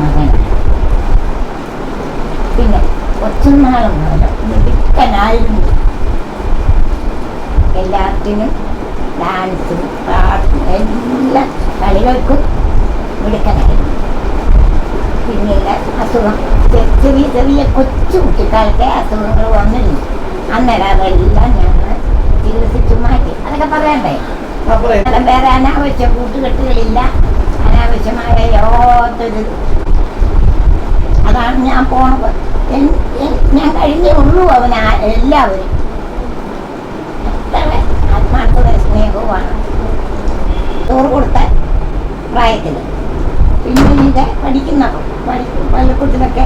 മകൻ. പിന്നെ കൊച്ചുനാളും മുതൽ മിടുക്കനായിരുന്നു. എല്ലാത്തിനും ഡാൻസും പാട്ടും എല്ലാ കളികൾക്കും മിടുക്കനായിരുന്നു. പിന്നീട് അസുഖം ചെറിയ ചെറിയ കൊച്ചു കുട്ടിക്കാലത്തെ അസുഖങ്ങൾ വന്നിരുന്നു. അന്നേരം അതെല്ലാം ഞങ്ങൾ ചികിത്സിച്ചു മാറ്റി. അതൊക്കെ പറയണ്ടേ? വേറെ അനാവശ്യ കൂട്ടുകെട്ടുകളില്ല, അനാവശ്യമായ യാതൊരു. അതാണ് ഞാൻ പോണത്. ഞാൻ കഴിഞ്ഞേ ഉള്ളൂ അവന്. എല്ലാവരും എത്ര ആത്മാർത്ഥത സ്നേഹവുമാണ് ചോറ് കൊടുത്ത പ്രായത്തിൽ. പിന്നീട് പള്ളിക്കൂട്ടിലൊക്കെ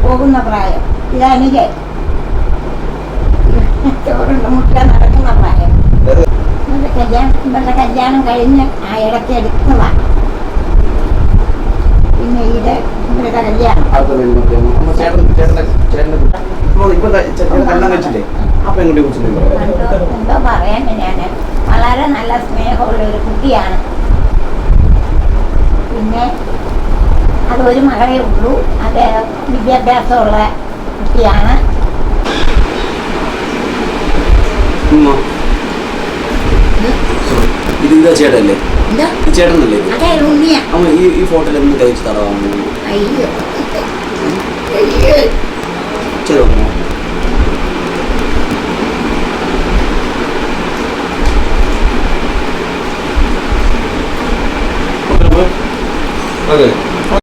പോകുന്ന പ്രായം. ഇതാണെങ്കിൽ ചോറുണ്ട് മുട്ട നടക്കുന്ന പ്രായം. ഇവരുടെ കല്യാണം കഴിഞ്ഞ് ആ ഇടയ്ക്ക് എടുക്കുന്നതാണ്. പിന്നെ ഇത് ഇവരുടെ കല്യാണം എന്തോ പറയാൻ. ഞാൻ വളരെ നല്ല സ്നേഹമുള്ള ഒരു കുട്ടിയാണ്. പിന്നെ അതൊരു മകളേ ഉള്ളൂ. അത് വിദ്യാഭ്യാസമുള്ള കുട്ടിയാണ്. ഇത് ചേട്ടല്ലേ? ചേട്ടനല്ലേ? അതെ, ഉണ്ണിയാ. ഈ ഫോട്ടോയിൽ ഒന്ന് കഴിച്ചു തടവാ. അയ്യോ